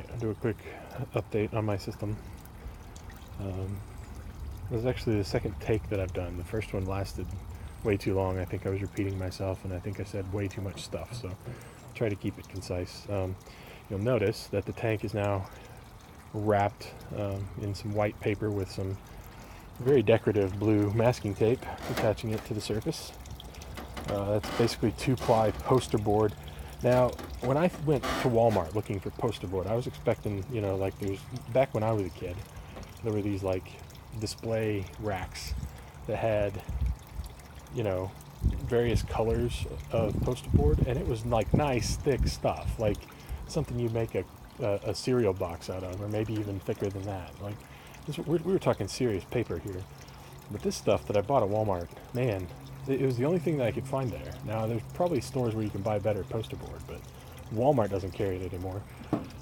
Alright, I'll do a quick update on my system. This is actually the second take that I've done. The first one lasted way too long. I think I was repeating myself, and I think I said way too much stuff, so I'll try to keep it concise. You'll notice that the tank is now wrapped in some white paper with some very decorative blue masking tape attaching it to the surface. That's basically 2-ply poster board. Now, when I went to Walmart looking for poster board, I was expecting, like back when I was a kid, there were these like display racks that had, various colors of poster board, and it was like nice, thick stuff, like something you'd make a cereal box out of, or maybe even thicker than that. Like, we were talking serious paper here. But this stuff that I bought at Walmart, man, it was the only thing that I could find there. Now, there's probably stores where you can buy better poster board, but Walmart doesn't carry it anymore.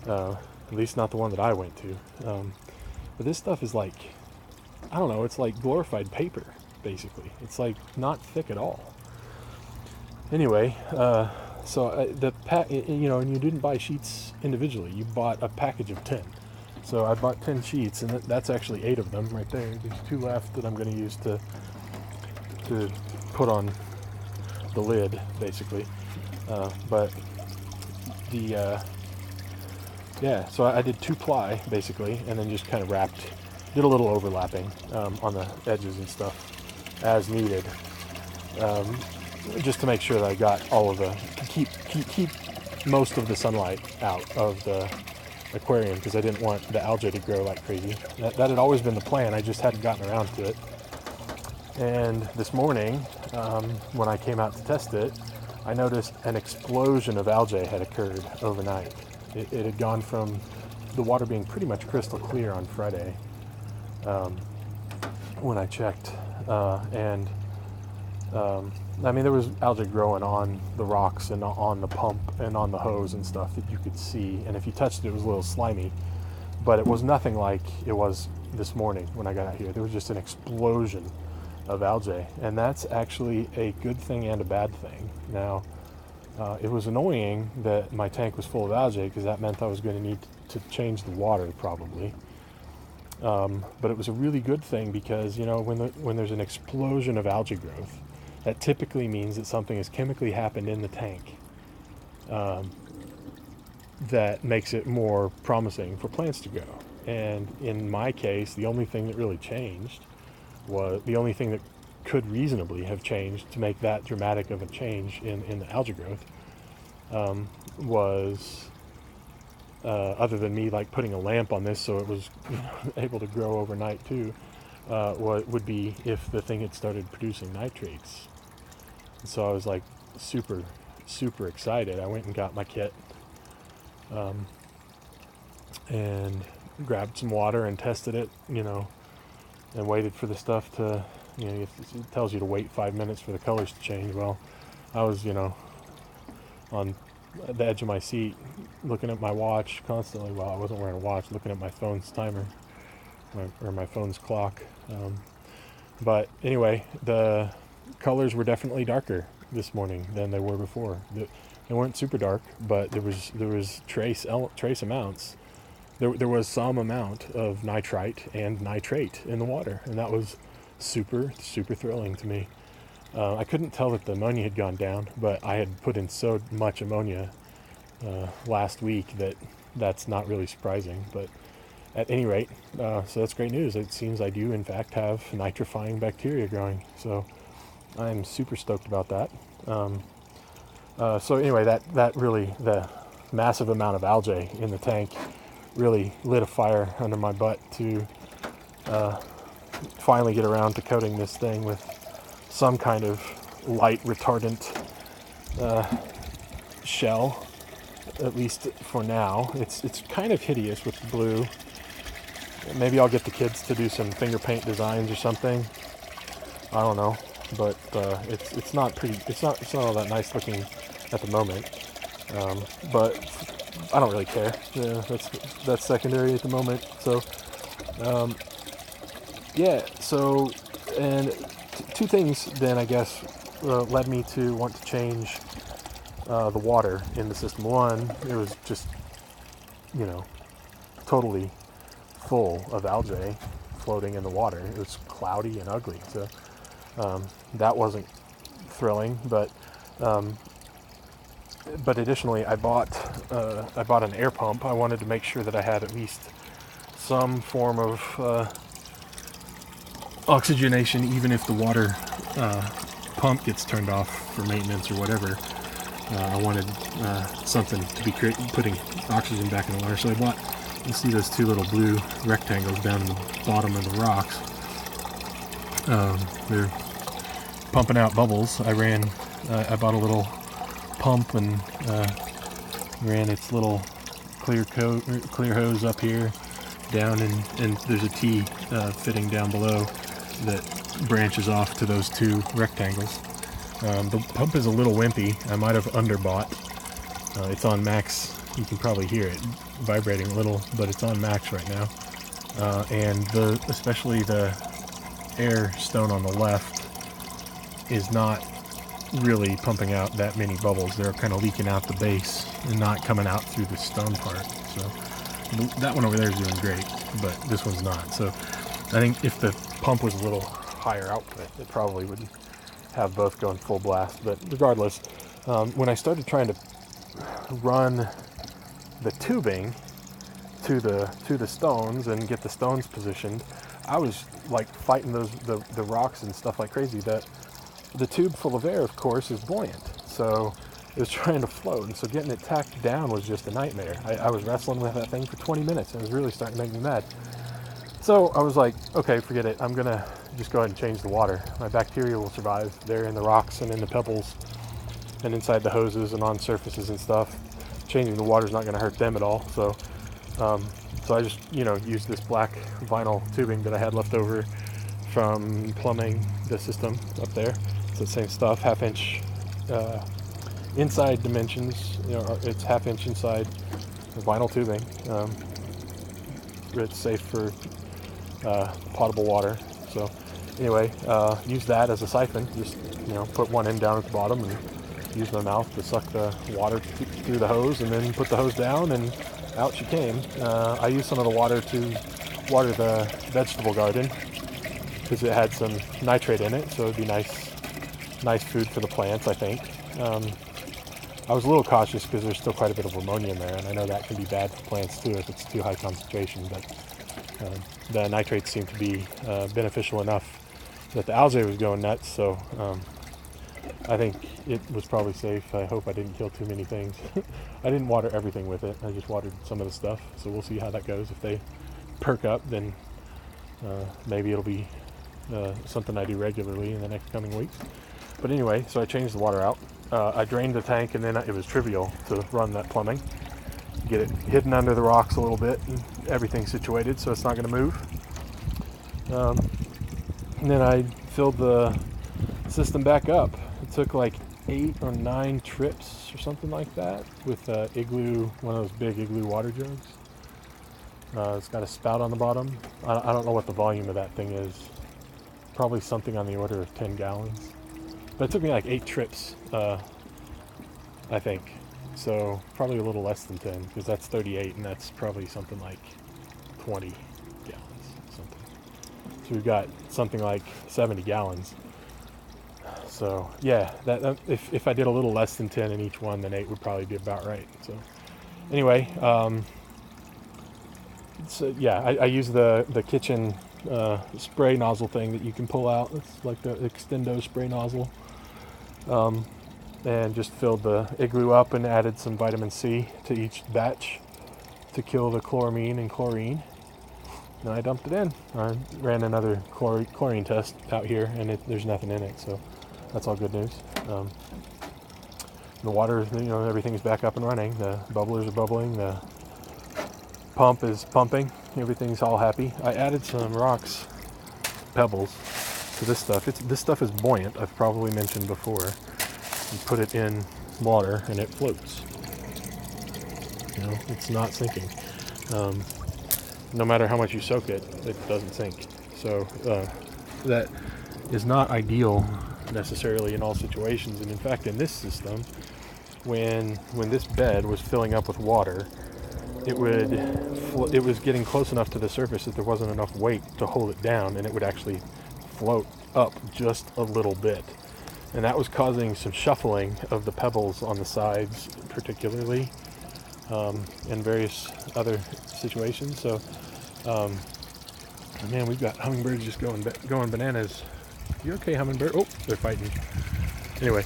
At least not the one that I went to. But this stuff is like, I don't know, it's like glorified paper, basically. It's like not thick at all. Anyway, and you didn't buy sheets individually. You bought a package of 10. So I bought 10 sheets, and that's actually 8 of them right there. There's 2 left that I'm going to use to put on the lid, basically. So I did 2-ply, basically, and then just kind of did a little overlapping on the edges and stuff as needed, just to make sure that I got all of keep most of the sunlight out of the aquarium, because I didn't want the algae to grow like crazy. That had always been the plan. I just hadn't gotten around to it. And this morning, when I came out to test it, I noticed an explosion of algae had occurred overnight. It had gone from the water being pretty much crystal clear on Friday when I checked, there was algae growing on the rocks and on the pump and on the hose and stuff that you could see. And if you touched it, it was a little slimy. But it was nothing like it was this morning when I got out here. There was just an explosion of algae. And that's actually a good thing and a bad thing. Now, it was annoying that my tank was full of algae, because that meant I was going to need to change the water probably. But it was a really good thing, because, when there's an explosion of algae growth, that typically means that something has chemically happened in the tank that makes it more promising for plants to grow. And in my case, the only thing that really changed the only thing that could reasonably have changed to make that dramatic of a change in the algae growth was, other than me like putting a lamp on this so it was able to grow overnight too, what would be if the thing had started producing nitrates. So I was like super, super excited. I went and got my kit and grabbed some water and tested it, and waited for the stuff to, it tells you to wait 5 minutes for the colors to change. Well, I was, on the edge of my seat looking at my watch constantly. Well, I wasn't wearing a watch, looking at my phone's timer, or my phone's clock. But anyway, the colors were definitely darker this morning than they were before. They weren't super dark, but there was trace amounts. There was some amount of nitrite and nitrate in the water, and that was super, super thrilling to me. I couldn't tell that the ammonia had gone down, but I had put in so much ammonia last week that's not really surprising. But at any rate, so that's great news. It seems I do, in fact, have nitrifying bacteria growing. So I'm super stoked about that. So anyway, that really, the massive amount of algae in the tank really lit a fire under my butt to finally get around to coating this thing with some kind of light retardant shell, at least for now. It's kind of hideous with the blue. Maybe I'll get the kids to do some finger paint designs or something. I don't know, but it's not all that nice looking at the moment. But I don't really care. Yeah, that's secondary at the moment. So So and 2 things then, I guess, led me to want to change the water in the system. One, it was just totally full of algae floating in the water. It was cloudy and ugly, so that wasn't thrilling. But additionally, I bought an air pump. I wanted to make sure that I had at least some form of oxygenation, even if the water pump gets turned off for maintenance or whatever. I wanted something to be putting oxygen back in the water. So I bought, you see those two little blue rectangles down in the bottom of the rocks. They're pumping out bubbles. I bought a little pump and ran its little clear hose up here down, and there's a T fitting down below that branches off to those two rectangles. The pump is a little wimpy. I might have underbought. It's on max. You can probably hear it vibrating a little, but it's on max right now. And especially the air stone on the left is not really pumping out that many bubbles. They're kind of leaking out the base and not coming out through the stone part. So that one over there is doing great, but this one's not. So I think if the pump was a little higher output, it probably would have both going full blast. But regardless, when I started trying to run the tubing to the stones and get the stones positioned, I was like fighting the rocks and stuff like crazy. The tube full of air, of course, is buoyant, so it was trying to float, and so getting it tacked down was just a nightmare. I was wrestling with that thing for 20 minutes, and it was really starting to make me mad. So I was like, okay, forget it. I'm gonna just go ahead and change the water. My bacteria will survive there in the rocks and in the pebbles and inside the hoses and on surfaces and stuff. Changing the water is not gonna hurt them at all. So I just, used this black vinyl tubing that I had left over from plumbing the system up there. It's the same stuff, 1/2 inch inside dimensions. It's 1/2 inch inside vinyl tubing. It's safe for potable water. So anyway, use that as a siphon. Just put one end down at the bottom and use my mouth to suck the water through the hose, and then put the hose down, and out she came. I used some of the water to water the vegetable garden because it had some nitrate in it, so it'd be nice food for the plants, I think. I was a little cautious because there's still quite a bit of ammonia in there, and I know that can be bad for plants too if it's too high concentration, but the nitrates seem to be beneficial enough that the algae was going nuts, so I think it was probably safe. I hope I didn't kill too many things. I didn't water everything with it. I just watered some of the stuff, so we'll see how that goes. If they perk up, then maybe it'll be something I do regularly in the next coming weeks. But anyway, so I changed the water out. I drained the tank, and then it was trivial to run that plumbing. Get it hidden under the rocks a little bit, and everything's situated so it's not going to move. And then I filled the system back up. It took like 8 or 9 trips or something like that with igloo, one of those big igloo water jugs. It's got a spout on the bottom. I don't know what the volume of that thing is. Probably something on the order of 10 gallons. But it took me like 8 trips, I think. So probably a little less than 10, because that's 38, and that's probably something like 20 gallons, something. So we've got something like 70 gallons. So yeah, that if I did a little less than 10 in each one, then 8 would probably be about right. So anyway, so yeah, I use the kitchen spray nozzle thing that you can pull out. It's like the extendo spray nozzle. And just filled the igloo up and added some vitamin C to each batch to kill the chloramine and chlorine. And I dumped it in. I ran another chlorine test out here, and there's nothing in it, so that's all good news. The water, everything's back up and running. The bubblers are bubbling. The pump is pumping. Everything's all happy. I added some rocks, pebbles, to this stuff. This stuff is buoyant. I've probably mentioned before. You put it in water and it floats. It's not sinking. No matter how much you soak it, it doesn't sink. So that is not ideal necessarily in all situations. And in fact, in this system, when this bed was filling up with water, it was getting close enough to the surface that there wasn't enough weight to hold it down, and it would actually float up just a little bit. And that was causing some shuffling of the pebbles on the sides, particularly, and various other situations. So, man, we've got hummingbirds just going bananas. You okay, hummingbird? Oh, they're fighting. Anyway,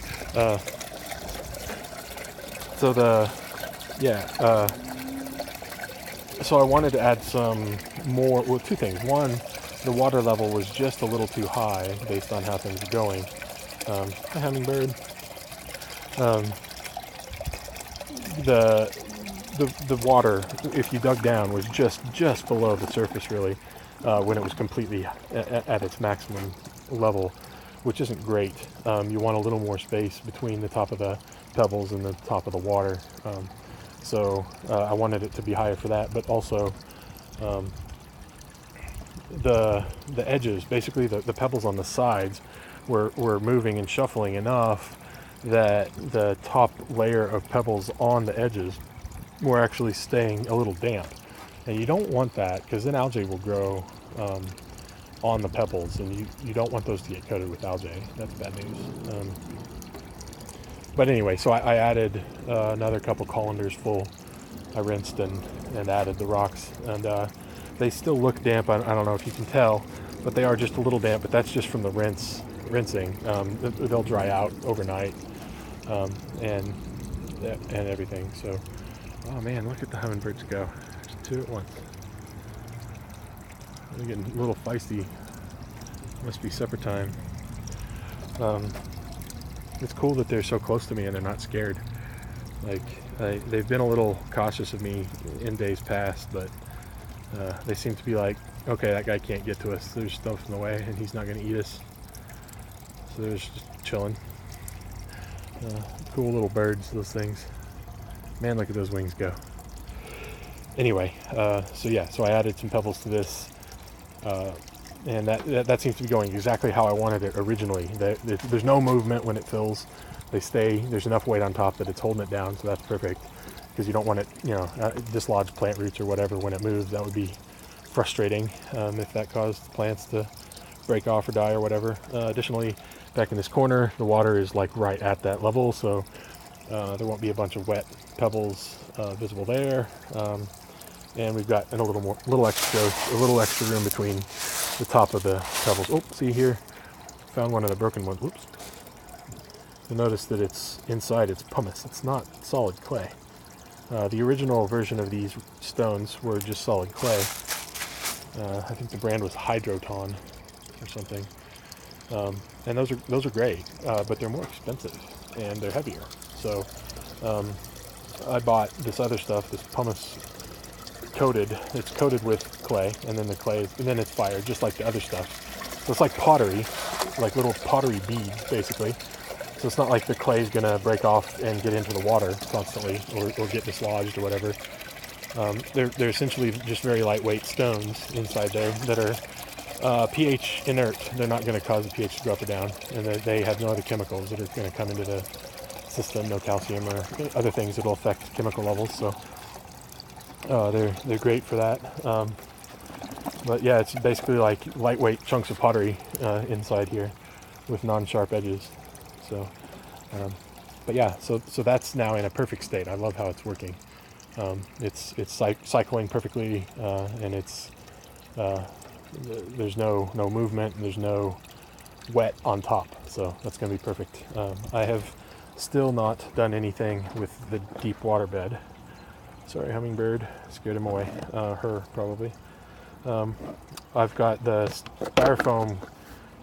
so I wanted to add some more. Well, two things. One, the water level was just a little too high based on how things are going. Hi, hummingbird. The water, if you dug down, was just below the surface, really, when it was completely at its maximum level, which isn't great. You want a little more space between the top of the pebbles and the top of the water. So I wanted it to be higher for that, but also the edges, basically the pebbles on the sides, were moving and shuffling enough that the top layer of pebbles on the edges were actually staying a little damp. And you don't want that, because then algae will grow on the pebbles, and you don't want those to get coated with algae. That's bad news. But anyway, so I added another couple colanders full. I rinsed and added the rocks, and they still look damp. I don't know if you can tell, but they are just a little damp, but that's just from the rinsing. They'll dry out overnight, and everything. So, oh man, look at the hummingbirds go. There's two at once. They're getting a little feisty. Must be supper time. It's cool that they're so close to me and they're not scared. Like, they've been a little cautious of me in days past, but they seem to be like, okay, that guy can't get to us. There's stuff in the way and he's not going to eat us. So they're just chilling. Cool little birds, those things. Man, look at those wings go. Anyway, so I added some pebbles to this, and that seems to be going exactly how I wanted it originally. There's no movement when it fills. They stay. There's enough weight on top that it's holding it down, so that's perfect. Because you don't want it, dislodge plant roots or whatever when it moves. That would be frustrating if that caused plants to break off or die or whatever. Additionally, back in this corner, the water is like right at that level, so there won't be a bunch of wet pebbles visible there. And we've got a little extra room between the top of the pebbles. Oh, see here, found one of the broken ones. Whoops. You'll notice that it's inside, it's pumice. It's not solid clay. The original version of these stones were just solid clay. I think the brand was Hydroton or something. And those are great, but they're more expensive and they're heavier. So I bought this other stuff, this pumice coated. It's coated with clay, and then it's fired, just like the other stuff. So it's like pottery, like little pottery beads, basically. So it's not like the clay is going to break off and get into the water constantly, or get dislodged or whatever. They're essentially just very lightweight stones inside there that are pH inert. They're not going to cause the pH to go up or down, and they have no other chemicals that are going to come into the system, no calcium or other things that will affect chemical levels. So they're great for that. But yeah, it's basically like lightweight chunks of pottery inside here with non-sharp edges. So, but yeah, so that's now in a perfect state. I love how it's working. It's cycling perfectly, and it's there's no movement, and there's no wet on top. So that's going to be perfect. I have still not done anything with the deep water bed. Sorry, hummingbird, scared him away. Her, probably. I've got the styrofoam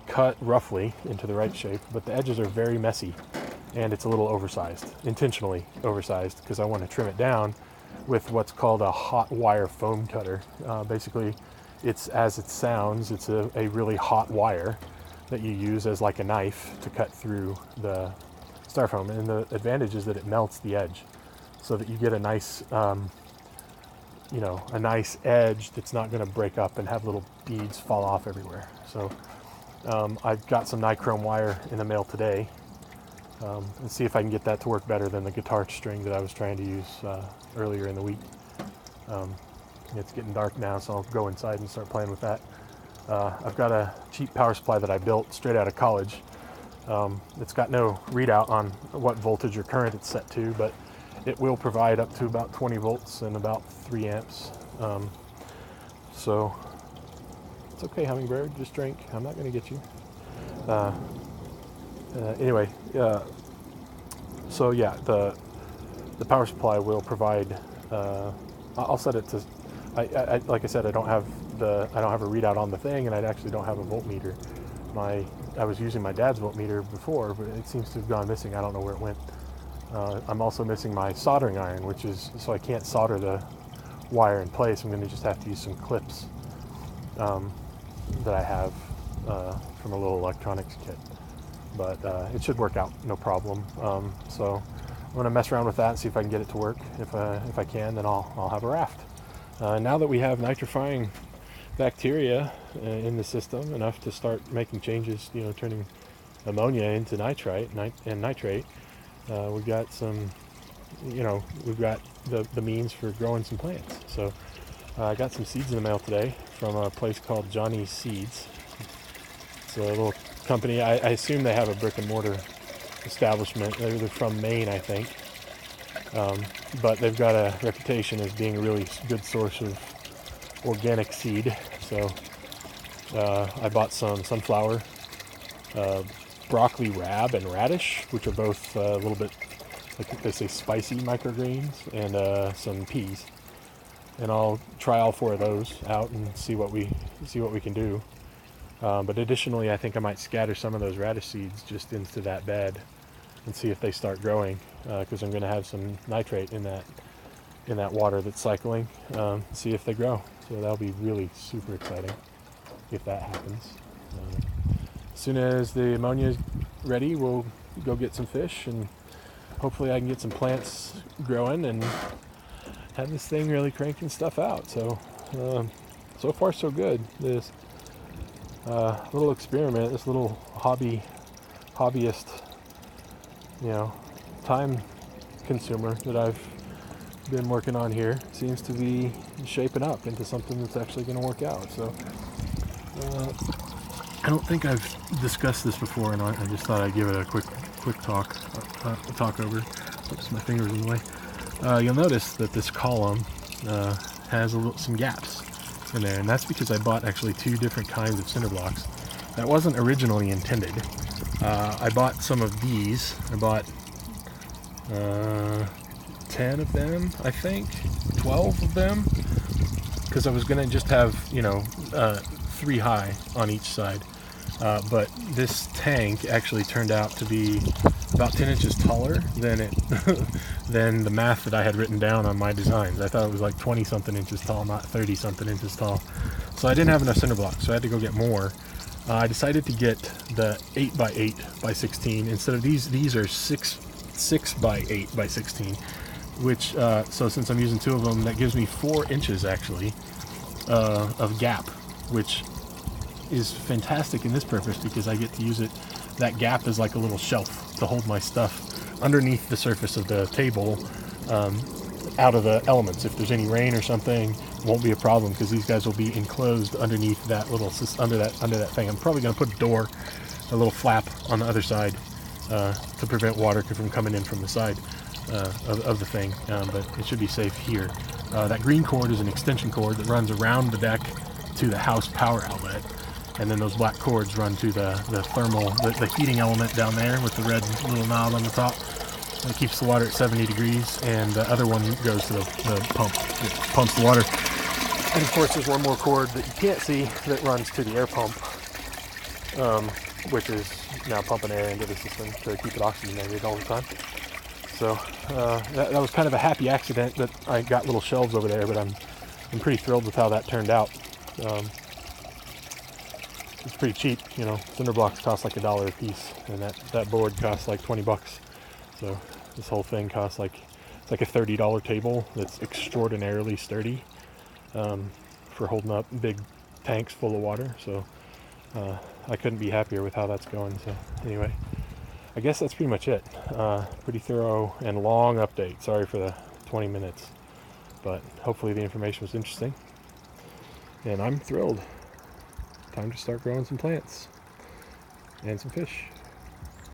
cut roughly into the right shape, but the edges are very messy, and it's a little oversized, intentionally oversized, because I want to trim it down with what's called a hot wire foam cutter. Basically, it's as it sounds. It's a really hot wire that you use as like a knife to cut through the styrofoam, and the advantage is that it melts the edge, so that you get a nice, a nice edge that's not going to break up and have little beads fall off everywhere. So I've got some nichrome wire in the mail today, and see if I can get that to work better than the guitar string that I was trying to use earlier in the week. It's getting dark now, so I'll go inside and start playing with that. I've got a cheap power supply that I built straight out of college. It's got no readout on what voltage or current it's set to, but it will provide up to about 20 volts and about 3 amps. So it's okay, Hummingbird, just drink. I'm not going to get you. Anyway, so yeah, the power supply will provide. I'll set it to. I like I said, I don't have a readout on the thing, and I actually don't have a voltmeter. I was using my dad's voltmeter before, but it seems to have gone missing. I don't know where it went. I'm also missing my soldering iron, which is so I can't solder the wire in place. I'm going to just have to use some clips that I have from a little electronics kit. But it should work out no problem. So I'm going to mess around with that and see if I can get it to work. If I can, then I'll have a raft. Now that we have nitrifying bacteria in the system, enough to start making changes, turning ammonia into nitrite and nitrate, we've got some, we've got the means for growing some plants. So I got some seeds in the mail today from a place called Johnny's Seeds. It's a little company. I assume they have a brick and mortar establishment. They're from Maine, I think. But they've got a reputation as being a really good source of organic seed. So I bought some sunflower, broccoli rab, and radish, which are both a little bit, like they say, spicy microgreens, and some peas. And I'll try all 4 of those out and see what we can do. But additionally, I think I might scatter some of those radish seeds just into that bed and see if they start growing, because I'm going to have some nitrate in that water that's cycling. See if they grow. So that'll be really super exciting if that happens. As soon as the ammonia is ready, we'll go get some fish, and hopefully I can get some plants growing and have this thing really cranking stuff out. So so far so good. This little experiment, this little hobbyist, time consumer that I've been working on here seems to be shaping up into something that's actually going to work out. So I don't think I've discussed this before, and I just thought I'd give it a quick talk over. Oops, my finger's in the way. You'll notice that this column has some gaps in there, and that's because I bought actually 2 different kinds of cinder blocks. That wasn't originally intended. I bought some of these. I bought 10 of them, I think, 12 of them, because I was going to just have 3 high on each side. But this tank actually turned out to be about 10 inches taller than the math that I had written down on my designs. I thought it was like 20 something inches tall, not 30 something inches tall. So I didn't have enough cinder blocks, so I had to go get more. I decided to get the 8 by 8 by 16 instead of these are 6 by 8 by 16, which so since I'm using 2 of them, that gives me 4 inches actually of gap, which is fantastic in this purpose because I get to use it. That gap is like a little shelf to hold my stuff underneath the surface of the table, out of the elements. If there's any rain or something, it won't be a problem because these guys will be enclosed underneath that little under that thing. I'm probably going to put a little flap on the other side to prevent water from coming in from the side of the thing, but it should be safe here. That green cord is an extension cord that runs around the deck to the house power outlet, and then those black cords run to the thermal, the heating element down there with the red little knob on the top. It keeps the water at 70 degrees, and the other one goes to the pump. It pumps the water. And of course, there's one more cord that you can't see that runs to the air pump, which is now pumping air into the system to keep it oxygenated all the time. So that was kind of a happy accident that I got little shelves over there, but I'm pretty thrilled with how that turned out. It's pretty cheap, cinder blocks cost like $1 a piece, and that board costs like 20 bucks. So this whole thing costs it's like a $30 table that's extraordinarily sturdy for holding up big tanks full of water. So I couldn't be happier with how that's going. So anyway, I guess that's pretty much it. Pretty thorough and long update. Sorry for the 20 minutes. But hopefully the information was interesting. And I'm thrilled. Time to start growing some plants and some fish.